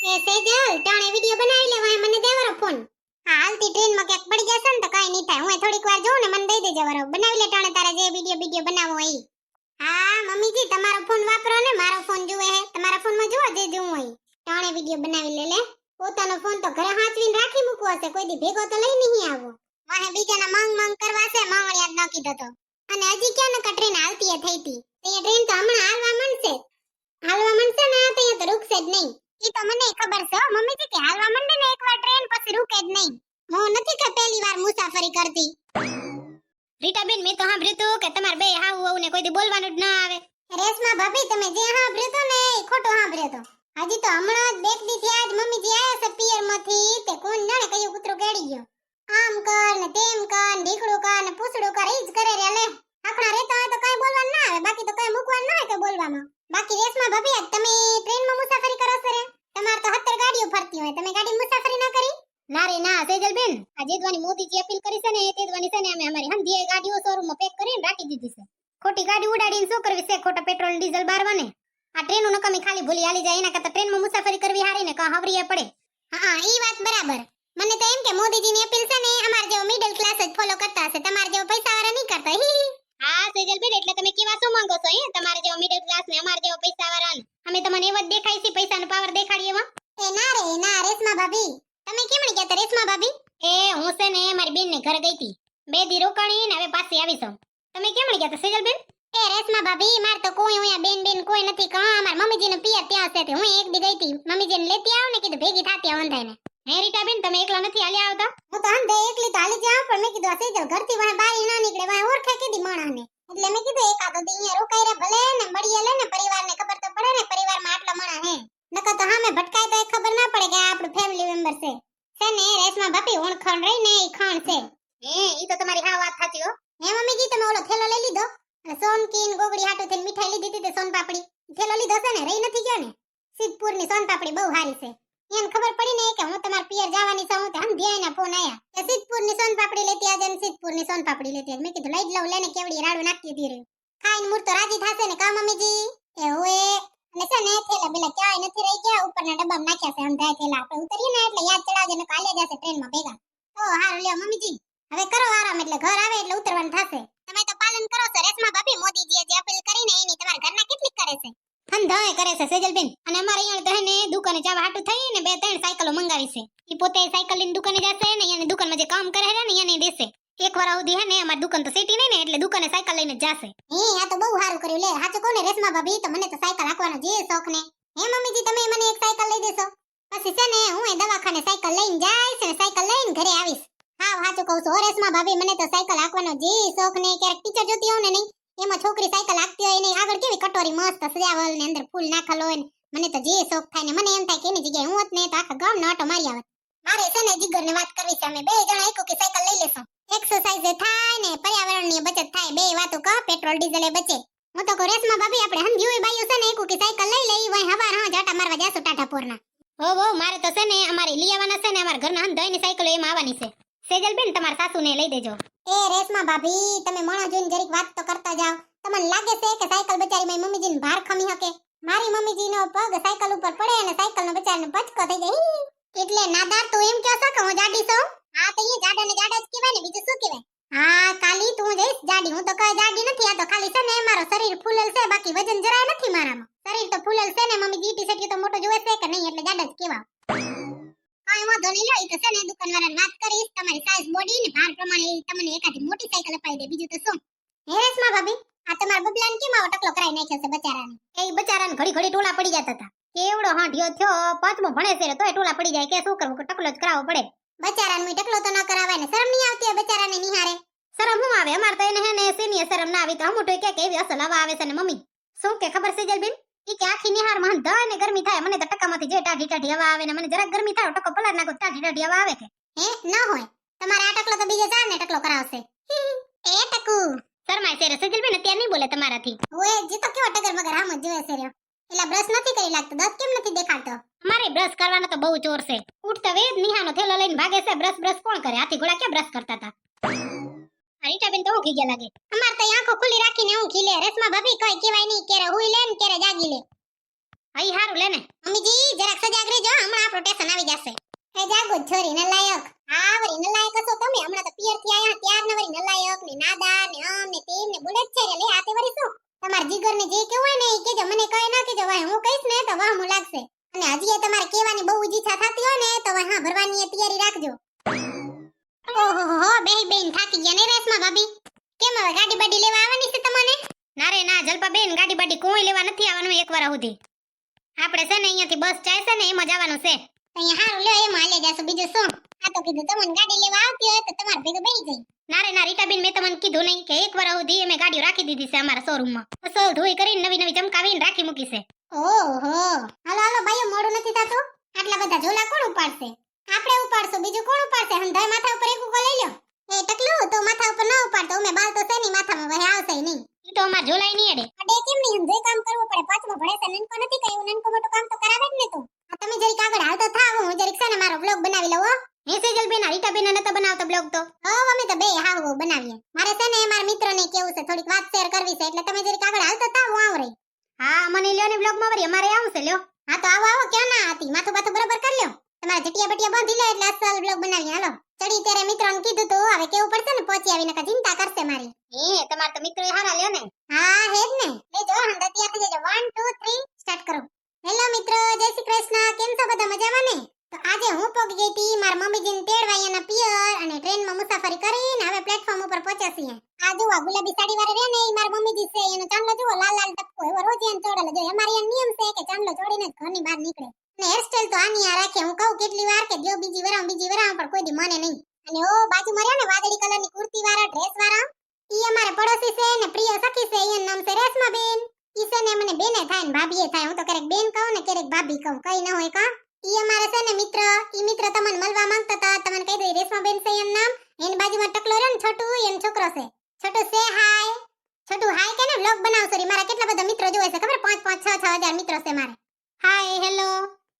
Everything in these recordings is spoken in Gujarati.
એ સેજલ ટાણે વિડિયો બનાવી લેવાય મને દેવરો ફોન. હા હાલતી ટ્રેન માં ક્યાંક પડી જશે ને તો કાઈ નહીં થાય. હું થોડીક વાર જોઉં ને મને દઈ દેજે વરો. બનાવી લે ટાણે તારે જે વિડિયો બનાવવો હોય. હા મમ્મીજી તમારો ફોન વાપરો ને મારો ફોન જુએ હે. તમારા ફોન માં જુઓ જે જોવું હોય. ટાણે વિડિયો બનાવી લે. પોતાનો ફોન તો ઘરે હાચવીને રાખી મૂકવો હશે. કોઈ દી ભેગો તો લઈ નહીં આવો. વાહે બીજાના માંગ કરવા છે માંગણિયા જ ન કીધો તો. અને હજી ક્યાં ન ટ્રેન હાલતી થઈતી. તે ટ્રેન તો હમણાં હાલવા માંડશે ને તો તો રૂકશે જ નહીં. ઈ તો મને ખબર છે મમ્મીજી કે હાલવા માંડે ને એકવાર ટ્રેન પછી રૂકે જ નહીં. હું નથી કે પહેલી વાર મુસાફરી કરતી. રીટાબેન મેં તો સાંભળ્યું તું કે તમાર બે હાવ વહુ ને કોઈ દી બોલવાનું જ ના આવે. રેશમા ભાભી તમે જે સાંભળ્યું તો ને એ ખોટું સાંભળ્યો તો. હજી તો હમણાં જ બેક દી થયા જ મમ્મીજી આયા છે પિયર માંથી. તે કોણ જાણે કયું કૂતરો કેડી ગયો. આમ કર ને તેમ કર ને ઢીકડું કર ને પૂછડું કર ઈ જ કરે રે. લે આખણા રહેતા હોય તો કઈ બોલવાનું ના આવે. બાકી તો કઈ મૂકવાનું ના હોય કે બોલવામાં. બાકી રેશમા ભાભી આજ તમે ટ્રેનમાં મુસાફરી કરો છો રે. તમાર તો 70 ગાડીઓ ફરતી હોય. તમે ગાડી મુસાફરી ના કરી? ના રે ના સેજલબેન, આ જેદવાની મોદીજી અપીલ કરી છે ને તેદવાની છે ને અમે અમારી હંધીએ ગાડીઓ શોરૂમમાં પેક કરીને રાખી દીધી છે. ખોટી ગાડી ઉડાડીને શું કરવી છે? ખોટા પેટ્રોલ ડીઝલ બારવાને. આ ટ્રેનો નકમી ખાલી ભૂલી હાલી જાય એના કરતા ટ્રેનમાં મુસાફરી કરવી હારી ને કા હવરીએ પડે. હા ઈ વાત બરાબર. મને તો એમ કે મોદીજીની અપીલ છે ને અમાર જેવો મિડલ ક્લાસ જ ફોલો કરતા હશે. તમાર જેવો પૈસાવાળા નહીં કરતા. હા સેજલબેન, એટલે તમે કેવા શું માંગો છો? તમારે જેવો મિડલ ક્લાસ ને અમાર જેવો પૈસાવાળા ને અમે તમને એવ જ દેખાય છે પૈસાનો પાવર દેખાડીએ એમાં. એ ના રે ના રેશમા ભાભી. તમે કેમણી કહેતા રેશમા ભાભી? હું છે ને મારી બેન ને ઘરે ગઈ હતી. 2 દી રોકાણી ને હવે પાછી આવી છું. તમે કેમણી કહેતા સેજલબેન? એ રેશમા ભાભી માર તો કોઈ અહીંયા બેન કોઈ નથી. કા અમાર મમ્મીજીને પિયર ત્યાં છે તે હું એક દી ગઈ હતી. મમ્મીજીને લેતી આવ ને કીધું ભેગી થાતી આવ અંધાઈને. હે રીટાબેન, તમે એકલા નથી હાલ્યા આવતા? હું તો અંધે એકલી તો હાલી જાવ પણ મેં કીધું સેજલ ઘરથી વાહ બારી ના નીકળે વાહ ઓળખે કીધી માણાને. એટલે મેં કીધું એકાદો દી અહીંયા રોકાઈ રે ભલે ને મળીએ લે ને પરિવારને ખબર તો પડે ને પરિવારમાં આટલા માણા હે. નકર તો હામે ભટકાય તો ખબર ના પડે કે આ આપણું ફેમિલી મેમ્બર છે. છે ને રેશમા ભાભી ઓળખાણ રહી ને ઈ ખાણ છે. ઈ તો તમારી હા વાત સાચી હો. હે મમ્મીજી તમે ઓલો થેલો લઈ લીધો? અને સોનકીન ગોગડી હાટુ થઈને મીઠાઈ લીધી હતી તે સોનપાપડી. થેલો લીધો છે ને? રહી નથી ગયો ને? સિદ્ધપુરની સોનપાપડી બહુ સારી છે. એને ખબર પડી ને કે હું તમાર પિયર જવાની છું તો હમ ધ્યાનના ફોન આયા કે સિદ્ધપુરની સોનપાપડી લેતી આજે ને સિદ્ધપુરની સોનપાપડી લેતી આજે. મેં કીધું લઈ જ લઉં લેને કેવડી રાડું નાખતી હતી રે. ખાઈને મૂર તો રાજી થાશે ને કા મમ્મીજી? એ હોએ અને છે ને થેલા બેલા ક્યાંય નથી રહી ગયા. ઉપરના ડબ્બામાં નાખ્યા છે અંધાય થેલા. આપણે ઉતરીએ ને એટલે યાદ ચડાવજે ને કાલે જશે ટ્રેનમાં ભેગા. ઓ હારું લ્યો મમ્મીજી હવે કરો આરામ. એટલે ઘર આવે એટલે ઉતરવાનું થાશે. તમે તો પાલન કરો છો રેશમા ભાભી. મોદીજીએ જે અપીલ કરીને એની તમારા ઘરના કેટલીક કરે છે? ધંધાએ કરે છે સેજલબેન. અને અમારે અહીંયા તો હે ને દુકાને જવા હાટુ થઈ ને 2-3 સાયકલો મંગાવી છે. ઈ પોતે સાયકલ લઈને દુકાને જશે ને એને દુકાનમાં જે કામ કરે છે ને એને દેશે. એકવાર આવધી હે ને અમાર દુકાન તો સેટી નહીં ને એટલે દુકાને સાયકલ લઈને જશે. આ તો બહુ સારું કર્યું. લે સાચું કોને રેશમા ભાભી તો મને તો સાયકલ હાંકવાનો જે શોખ ને. હે મમ્મીજી તમે મને એક સાયકલ લઈ દેશો? પછી છે ને હું એ દવાખાને સાયકલ લઈને જઈશ ને સાયકલ લઈને ઘરે આવીશ. હા સાચું કહું છું રેશમા ભાભી. મને તો સાયકલ હાંકવાનો જે શોખ ને. ક્યારેક પિક્ચર જોતી હોઉં ને નહીં એમાં છોકરી સાયકલ હાંકતી હોય એની આગળ કેવી કટોરી મસ્ત સજાવલ ને અંદર ફૂલ નાખેલો હોય ને મને તો જે શોખ થાય ને મને એમ થાય કે એની જગ્યાએ હું હોત ને તો આખા ગામનો આટો મારી આવત. મારે છે ને જીગર ને વાત કરવી છે. અમે 2 જણા એક કે સાયકલ લઈ લેશું. એક્સરસાઇઝ થાય ને પર્યાવરણની બચત થાય. 2 વાતો કા પેટ્રોલ ડીઝલ એ બચે. હું તો કહું રેશમા ભાભી આપણે હંધી હોય બાઈઓ છે ને એક કે સાયકલ લઈ લઈ હોય હવાર હા જાટા મારવા જાસુ ટાટાપોરના. હો મારે તો છે ને અમારી લઈ આવવાના છે ને અમાર ઘરના હંધાઈની સાયકલ એમાં આવવાની છે. સેજલબેન તમારા સાસુને લઈ દેજો. એ રેશમા ભાભી તમે મોણા જોઈને જરીક વાત તો કરતા જાવ. તમને લાગે છે કે સાયકલ બચારી મારી મમ્મીજીને ભાર ખમી શકે? મારી મમ્મીજીનો પગ સાયકલ ઉપર પડે અને સાયકલનો બચારીને પચકો થઈ જાય. એટલે નાદાર તું એમ કહો છો કે હું જાડી છું? હા તો એ જાડા ને જાડા જ કહેવાય ને બીજું શું કહેવાય? હા કાલી તું જઈશ જાડી. હું તો કઈ જાડી નથી. આ તો ખાલી છે ને મારો શરીર ફૂલેલ છે બાકી વજન જરાય નથી મારામાં. શરીર તો ફૂલેલ છે ને મમ્મી જીટી સટી તો મોટો જોવે છે કે નહીં એટલે જાડા જ કહેવાય. કાઈ વાંધો નહીં. લો ઈ તો છે ને દુકાનવાળાને વાત કરીશ તમારી સાઈઝ બોડી ને ભાર પ્રમાણે તમને એકાદી મોટી સાયકલ અપાઈ દે. બીજું તો શું? હે રેશમા ભાભી આ તમારા બબલાને કેમ આવો ટકલો કરાઈ નાખ્યો છે બચારાને? એ બચારાને ઘડી ટોલા પડી જતા હતા. કેવડો હાંઢિયો થયો 5મો ભણે છે તોય ટોલા પડી જાય કે શું કરવું કે ટકલો જ કરાવવો પડે. બચારાને મુઈ ટકલો તો ન કરાવાય ને. શરમ નહીં આવતી બચારાને નિહારે? શરમ હું આવે? અમાર તો એને હે ને સિનિયર શરમ ના આવી તો અમુટો કે એવી અસલ હવા આવે છે ને મમ્મી. શું કે ખબર છે જલબેન? ઈ કે આખી નિહાર માં ધય ને ગરમી થાય. મને તો ટકામાંથી જે ટાઢી હવા આવે ને મને જરાક ગરમી થાય ટકો પલાર નાખો ટાઢી હવા આવે કે. હે ન હોય તમારે આ ટકલો તો બીજે 4 ને ટકલો કરાવશે. એ ટકુ શરમાય છે રે સજલબેન. અત્યારે નહીં બોલે તમારાથી. ઓએ જી તો કેવો ટગર મગર આમ જ જોવે છે રે. એલા બ્રશ નથી કરી લાગતો? દાંત કેમ નથી દેખાડતો? મારે બ્રશ કરવાનો તો બહુ ચોર છે. ઉઠતા વેદ નિહાનો થેલો લઈને ભાગે છે. બ્રશ કોણ કરે? હાથી ઘોડા ક્યાં બ્રશ કરતા હતા? રીટાબેન તો હું ખીજા લાગે. અમાર તો આંખો ખુલ્લી રાખીને હું ખીલે. રેશમા ભાભી કોઈ કહેવાય નહીં. કેરે હુઈ લે ને કેરે જાગી લે. આઈ હારું લે ને મમ્મીજી જરાક સજા સજાગ રહેજો, હમણાં આપણો ટેશન આવી જશે. એ જાગો જ છોરી નલાયક. હા વરી નલાયક હશો તમે, હમણાં તો પિયર થી આયા ત્યાર ને વરી નલાયક ને નાદાન ને આમ ને તેમ ને બોલે જ છે રે. લે આ તે વરી શું તમાર જીગર ને જે કેવું હોય ને એ કેજો, મને કહે ના કેજો, ભાઈ હું કહીશ ને તો વાહમું લાગશે. અને હજી એ તમારે કહેવાની બહુ જ ઈચ્છા થતી હોય ને તો હા ભરવાની તૈયારી રાખજો. ઓહો હો બેહી બેન થાકી ગયા ને રેશમા ભાભી. કેમ હવે ગાડી બાડી લેવા આવવાની છે તમને? ના રે ના જલપા બેન, ગાડી બાડી કોઈ લેવા નથી આવવાનું એક વાર સુધી. આપણે છે ને અહીંયાથી બસ જાય છે ને એમાં જવાનું છે. અહીંયા હારું લ્યો એમાં હાલે જાશું, બીજું શું. આ તો કીધું તમને ગાડી લેવા આવતી હોય તો તમારે ભેગું બેહી જાય. ના રે ના રીટાબેન, મેં તમને કીધું નહીં કે એક વાર સુધી અમે ગાડીઓ રાખી દીધી છે અમારા શોરૂમમાં. અસલ ધોઈ કરીને નવી નવી ચમકાવીને રાખી મૂકી છે. ઓહો હાલો હાલો ભાઈઓ, મોડું નથી થતું. આટલા બધા ઝોલા કોણ ઉપાડશે? આપણે ઉપાડશું, બીજું કોણ ઉપાડશે? હંધાય માથા ઉપર એક ઉકો લઈ લો. એ ટકલું તો માથા ઉપર ન ઉપાડતો, અમે બાલ તો છે ની માથામાં વહે આવશે નહીં. ઈ તો અમાર ઝોલાઈ નહીં અડે. અડે કેમ નહીં? હંધાય કામ કરવું પડે. પાંચમો ભણે છે, નનકો નથી કઈ, નનકો મોટું કામ તો કરાવે જ ને તું. આ તમે જરીક આગળ હાલતો થાવ, હું જરીક છે ને મારો બ્લોગ બનાવી લઉં હો. હે સેજલબેન, રીટાબેન નતો બનાવતો બ્લોગ તો. હા અમે તો બે હાવ બનાવીએ. મારે છે ને મારા મિત્રોને કેવું છે, થોડીક વાત શેર કરવી છે, એટલે તમે જરીક આગળ હાલતો થાવ, હું આવ રહી. હા મને લ્યો ને બ્લોગમાં વરી અમારે આવશે લ્યો. હા તો આવો આવો, ક્યાં ના હતી? માથું બાથું બરાબર કરી લ્યો. તમારા જટિયા બટિયા બાંધી લો એટલે અસલ બ્લોગ બનાવીએ. હાલો ચડી ત્યારે મિત્રોને કીધું તો હવે કેવું પડશે ને, પહોંચી આવીને કા ચિંતા કરશે મારી. હે તમાર તો મિત્રો હારા લ્યો ને. હા હે જ ને. લેજો હંદા ત્યાંથી જજો. 1 2 3 સ્ટાર્ટ કરો. હેલો મિત્રો, જય શ્રી કૃષ્ણ. કેમ છો બધા? મજામાં ને? તો આજે હું પહોંચી ગઈ હતી મારા મમ્મીજીને તેડવા અહીંયાના પિયર, અને ટ્રેનમાં મુસાફરી કરીને હવે પ્લેટફોર્મ ઉપર પહોંચ્યા છીએ. આ જુઓ ગુલાબી સાડી વાળો રે ને એ મારા મમ્મીજી છે. એનો ચાંદલો જુઓ લાલ લાલ ટપકો, એવો રોજ એને ચોડેલો જોઈએ. અમારે અહીંયા નિયમ છે કે ચાંદલો ચોડીને જ ઘરની બહાર નીકળે. અને હેરસ્ટાઈલ તો આની આ રાખે. હું કહું કેટલી વાર કે જો બીજી વરામ પણ કોઈ દી મને નહીં. અને ઓ બાજુમાં રહ્યા ને વાદળી કલરની કુર્તી વાળા ડ્રેસ વાળા, ઈ અમારે પડોશી છે ને પ્રિય સખી છે. એનું નામ છે રેશમા બેન. ઈ છે ને મને બેને થાય ને ભાભીએ થાય. હું તો ક્યારેક બેન કહું ને ક્યારેક ભાભી કહું, કઈ ન હોય કા. ઈ અમારે છે ને મિત્ર, ઈ મિત્ર તમને મળવા માંગતા હતા. તમને કહી દઈ રેશમા બેન છે એનું નામ. એની બાજુમાં ટકલો રહ્યો ને છોટુ, એનો છોકરો છે. છોટુ સે હાય. છોટુ હાય કે ને વ્લોગ બનાવશો રી. મારા કેટલા બધા મિત્રો જોવે છે ખબર? 5 5 6 6 હજાર મિત્રો છે મારે. Hi hello.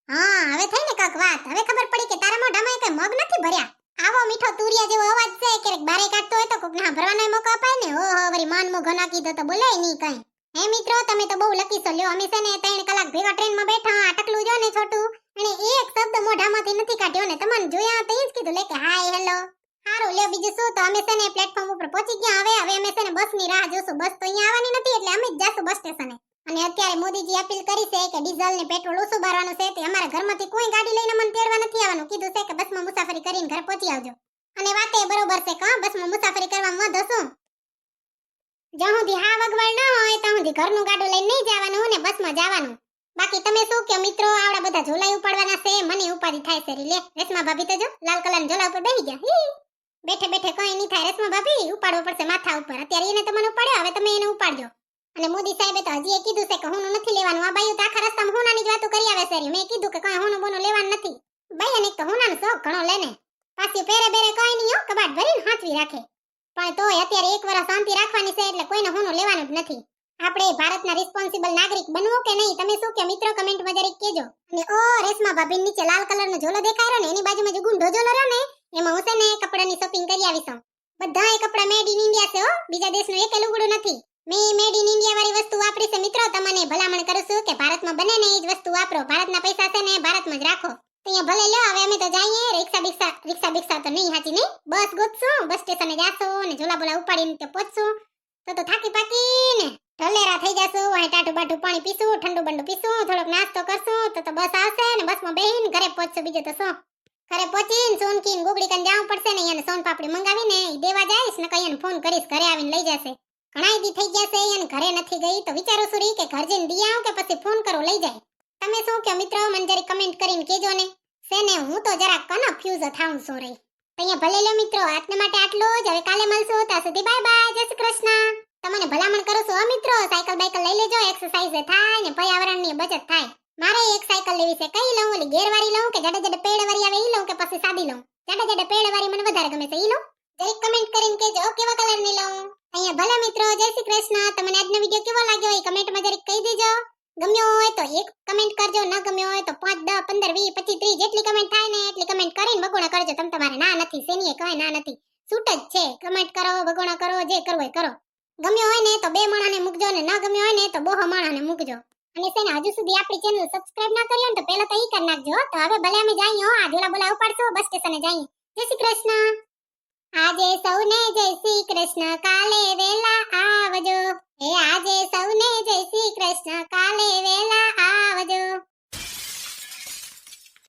હા હવે થઈ ને કાક વાત. હવે ખબર પડી કે તારા મોઢામાં કઈ મગ નથી ભર્યા. આવો મીઠો તુરિયા જેવો અવાજ છે. ક્યારેક બારે કાઢતો હોય તો કોક ના ભરવાનો મોકો અપાય ને. ઓહો વરી મન મો ઘના કીધો તો બોલે નહીં કઈ. હે મિત્રો, તમે તો બહુ લકી છો. લ્યો અમે છે ને 3 કલાક ભેગા ટ્રેનમાં બેઠા. આ ટકલું જો ને છોટુ, અને એક શબ્દ મોઢામાંથી નથી કાઢ્યો ને. તમને જોયા તો ઈ જ કીધું લે કે હાય હેલો. હારું લ્યો બીજું શું. તો અમે છે ને પ્લેટફોર્મ ઉપર પહોંચી ગયા. હવે અમે છે ને બસની રાહ જોશું. બસ તો અહીંયા આવવાની નથી એટલે અમે જ જાશું બસ સ્ટેશને. અને અત્યારે મોદીજી અપીલ કરી છે કે ડીઝલ ને પેટ્રોલ ઓછું બારવાનું છે. તે અમારા ઘરમાંથી કોઈ ગાડી લઈને મને તેડવા નથી આવવાનું. કીધું છે કે બસમાં મુસાફરી કરીને ઘરે પહોંચી આવજો. અને વાતે બરોબર છે કા, બસમાં મુસાફરી કરવામાં વધો શું. જ્યાં સુધી હા વગવડ ન હોય ત્યાં સુધી ઘરનું ગાડું લઈને નહીં જવાનું ને બસમાં જવાનું. બાકી તમે શું કે મિત્રો, આવડા બધા ઝોલા ઉપાડવાના છે. મને ઉપાડી થાય છે રી. લે રેશમા ભાભી તો જો લાલ કલરના ઝોલા ઉપર બેહી ગયા. હી બેઠે બેઠે કઈ નહીં થાય. રેશમા ભાભી ઉપાડવો પડશે માથા ઉપર. અત્યારે એને તમને ઉપાડ્યો, હવે તમે એને ઉપાડજો. અને મોદી સાહેબે તો હજી એ કીધું છે કે હોનું નથી લેવાનું. આ બાયું તો આખા રસ્તામાં હોનાની જ વાતો કરી આવે છે. મેં કીધું કે કઈ હોનું બોનું લેવાનું નથી. બાઈ અને એક તો હોનાનો શોખ ઘણો લેને. પાછી પેરે બેરે કઈ નહીં હો, કબાટ ભરીને હાથવી રાખે. પણ તોય અત્યારે એક વાર શાંતિ રાખવાની છે એટલે કોઈને હોનું લેવાનું જ નથી. આપણે ભારતના રિસ્પોન્સિબલ નાગરિક બનવું કે નહીં? તમે શું કે મિત્રો કમેન્ટમાં જરીક કહેજો. અને ઓ રેશમા ભાભી નીચે લાલ કલરનો ઝોલો દેખાય રહ્યો ને, એની બાજુમાં જે ગુંડો ઝોલો રહ્યો ને, એમાં હું છે ને કપડાની શોપિંગ કરી આવી છું. બધાય કપડા મેડ ઇન ઇન્ડિયા છે હો, બીજા દેશનું એક લુગડું નથી. મેં મેડ ઇન ઇન્ડિયા વાળી વસ્તુ વાપરી છે મિત્રો. તમને ભલામણ કરું છું કે ભારતમાં બને ને એ જ વસ્તુ વાપરો. ભારતના પૈસા છે ને ભારતમાં જ રાખો. અહીંયા ભલે લ્યો. હવે અમે તો જઈએ. રિક્ષા બિક્ષા તો નહીં હાચી નહીં. બસ ગોતશું, બસ સ્ટેશને જાશું ને ઝોલા બોલા ઉપાડીને તે પહોંચશું. તો થાકી પાકી ને ઢલેરા થઈ જશું. અહીં ટાટું બાટું પાણી પીશું, ઠંડુ બંડુ પીશું, થોડોક નાસ્તો કરશું. તો બસ આવશે ને બસમાં બેહીને ઘરે પહોંચશું. બીજું તો શું, ઘરે પહોંચીને સોનકી ગોગડી કન જવું પડશે ને. એને સોન પાપડી મંગાવીને દેવા જઈશ ને કઈ એને ફોન કરીશ, ઘરે આવીને લઈ જશે. ઘણા દી થઈ ગયા છે એને ઘરે નથી ગઈ. તો વિચારું છું રી કે ઘર જઈને દી આવું કે પછી ફોન કરો લઈ જાય. તમે શું કે મિત્રો, મને જરી કમેન્ટ કરીને કહેજો ને. સેને હું તો જરાક કન્ફ્યુઝ થાઉં છું રી. અહીંયા ભલે લો મિત્રો, આજના માટે આટલું જ. હવે કાલે મળશું. ત્યાં સુધી બાય બાય, જય શ્રી કૃષ્ણ. તમને ભલામણ કરું છું મિત્રો, સાયકલ બાયકલ લઈ લેજો. એક્સરસાઇઝ થાય ને પર્યાવરણની બચત થાય. મારે એક સાયકલ લેવી છે. કઈ લઉં? ઓલી ગેરવાળી લઉં કે જડે પેડ વાળી આવે ઈ લઉં કે પછી સાદી લઉં? જડે પેડ વાળી મને વધારે ગમે છે, ઈ લઉં. જરીક કમેન્ટ કરીને કહેજો કેવા કલરની લઉં. અહીંયા ભલે મિત્રો, જય શ્રી કૃષ્ણ. તમને આજનો વિડિયો કેવો લાગ્યો એ કમેન્ટમાં જરીક કહી દેજો. ગમ્યો હોય તો એક કમેન્ટ કરજો, ન ગમ્યો હોય તો 5 10 15 20 25 30 જેટલી કમેન્ટ થાય ને એટલી કમેન્ટ કરીને બગોણા કરજો. તમારે ના નથી, સેનીએ કઈ ના નથી, છૂટ જ છે. કમેન્ટ કરો, બગોણા કરો, જે કરવું હોય કરો. ગમ્યો હોય ને તો 2 માણાને મૂકજો ને ન ગમ્યો હોય ને તો 2 માણાને મૂકજો. અને છે ને હજુ સુધી આપણી ચેનલ સબસ્ક્રાઇબ ના કરી હોય ને તો પહેલા તો ઈ કરી નાખજો હો. તો હવે ભલે અમે જઈએ હો, આ ઝોલા બોલા ઉપાડશો, બસ સ્ટેશને જઈએ. જય શ્રી કૃષ્ણ. આજે સૌને જય શ્રી કૃષ્ણ, કાલે વેલા આવજો. આજે સૌને જય શ્રી કૃષ્ણ, કાલે વેલા